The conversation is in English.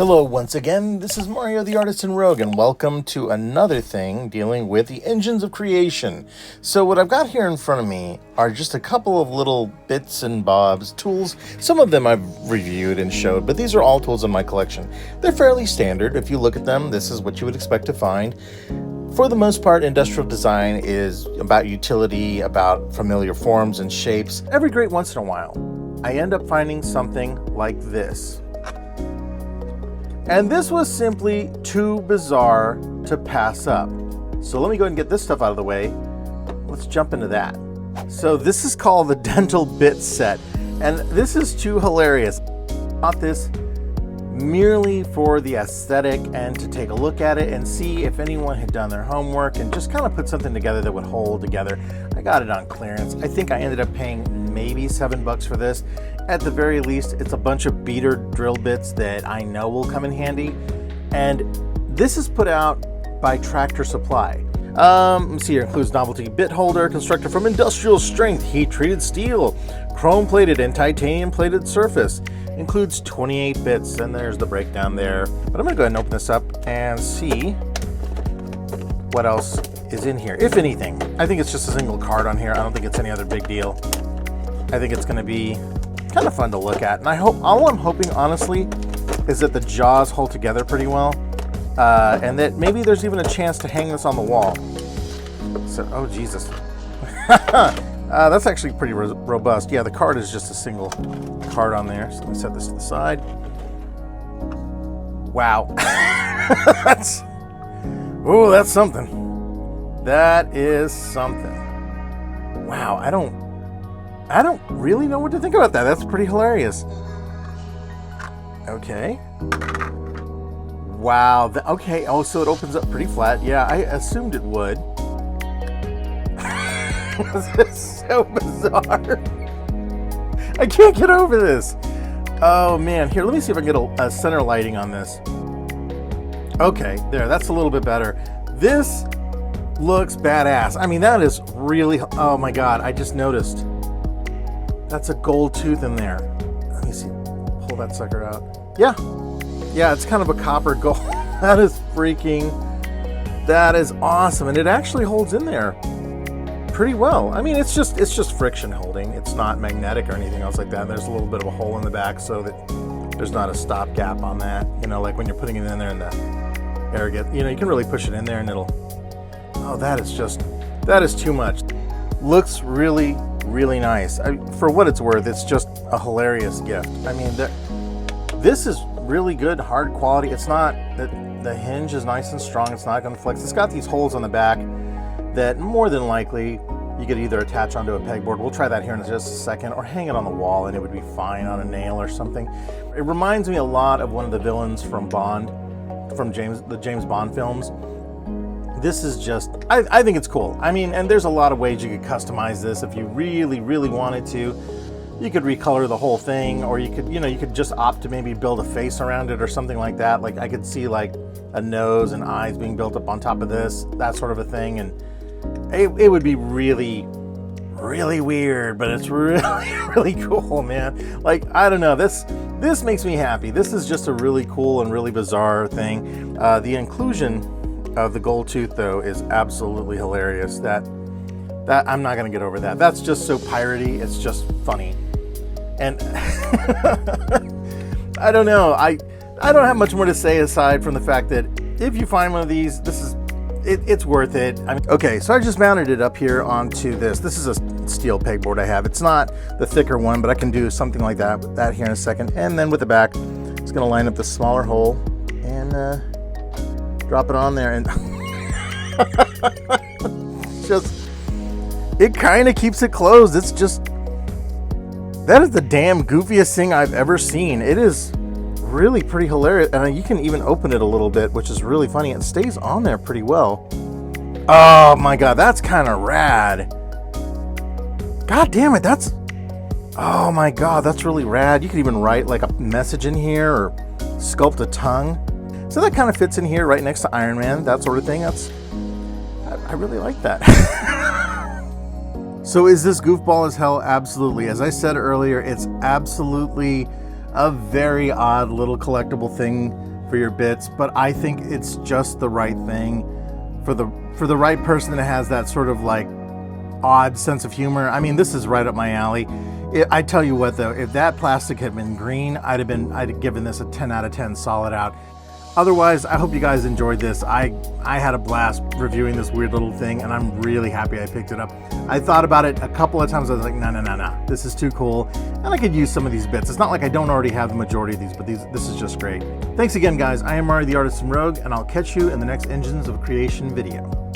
Hello once again, this is Mario the Artisan Rogue, and welcome to another thing dealing with the engines of creation. So what I've got here in front of me are just a couple of little bits and bobs, tools. Some of them I've reviewed and showed, but these are all tools in my collection. They're fairly standard. If you look at them, this is what you would expect to find. For the most part, industrial design is about utility, about familiar forms and shapes. Every great once in a while, I end up finding something like this. And this was simply too bizarre to pass up. So let me go ahead and get this stuff out of the way. Let's jump into that. So this is called the Dental Bit Set. And this is too hilarious. I bought this merely for the aesthetic and to take a look at it and see if anyone had done their homework and just kind of put something together that would hold together. I got it on clearance. I think I ended up paying maybe $7 for this. At the very least, it's a bunch of beater drill bits that I know will come in handy. And this is put out by Tractor Supply. Let's see here, includes novelty bit holder, constructed from industrial strength, heat-treated steel, chrome-plated and titanium-plated surface. Includes 28 bits, and there's the breakdown there. But I'm gonna go ahead and open this up and see what else is in here, if anything. I think it's just a single card on here. I don't think it's any other big deal. I think it's gonna be kind of fun to look at, and I hope, all I'm hoping honestly is that the jaws hold together pretty well, and that maybe there's even a chance to hang this on the wall. So, oh Jesus. That's actually pretty robust. Yeah, the card is just a single card on there. So let me set this to the side. Wow. that's something. That is something. Wow, I don't really know what to think about that. That's pretty hilarious. Okay. Wow. Okay. Oh, so it opens up pretty flat. Yeah, I assumed it would. This is so bizarre. I can't get over this. Oh man. Here, let me see if I can get a center lighting on this. Okay, there. That's a little bit better. This looks badass. I mean, that is really. Oh my God! I just noticed. That's a gold tooth in there. Let me see. Pull that sucker out. Yeah. Yeah, it's kind of a copper gold. That is awesome. And it actually holds in there pretty well. I mean, it's just friction holding. It's not magnetic or anything else like that. There's a little bit of a hole in the back so that there's not a stop gap on that. You know, like when you're putting it in there and the air gets, you know, you can really push it in there and it'll, oh, that is too much. Looks really nice. For what it's worth, it's just a hilarious gift. I mean, this is really good, hard quality. It's not, the hinge is nice and strong. It's not going to flex. It's got these holes on the back that more than likely you could either attach onto a pegboard. We'll try that here in just a second, or hang it on the wall and it would be fine on a nail or something. It reminds me a lot of one of the villains from Bond, from the James Bond films. This is just, I think it's cool. I mean, and there's a lot of ways you could customize this if you really wanted to. You could recolor the whole thing, or you could just opt to maybe build a face around it or something like that. Like I could see like a nose and eyes being built up on top of this, that sort of a thing. And it would be really weird, but it's really cool, man. Like, I don't know, this makes me happy. This is just a really cool and really bizarre thing. The inclusion of the gold tooth though is absolutely hilarious. That I'm not gonna get over that. That's just so piratey. It's just funny. And I don't know. I don't have much more to say aside from the fact that if you find one of these, it's worth it. I mean, okay, so I just mounted it up here onto this. This is a steel pegboard I have. It's not the thicker one, but I can do something like that here in a second. And then with the back, it's gonna line up the smaller hole and drop it on there, and it kind of keeps it closed. It's just, that is the damn goofiest thing I've ever seen. It is really pretty hilarious, and you can even open it a little bit, which is really funny. It stays on there pretty well. Oh my God, that's kind of rad. God damn it, oh my God, that's really rad. You could even write like a message in here or sculpt a tongue. So that kind of fits in here right next to Iron Man, that sort of thing. I really like that. So is this goofball as hell? Absolutely. As I said earlier, it's absolutely a very odd little collectible thing for your bits, but I think it's just the right thing for the right person that has that sort of like odd sense of humor. I mean, this is right up my alley. I tell you what though, if that plastic had been green, I'd have given this a 10 out of 10 solid out. Otherwise, I hope you guys enjoyed this. I had a blast reviewing this weird little thing, and I'm really happy I picked it up. I thought about it a couple of times. I was like, no, this is too cool, and I could use some of these bits. It's not like I don't already have the majority of these, but this is just great. Thanks again, guys. I am Mari the Artist and Rogue, and I'll catch you in the next Engines of Creation video.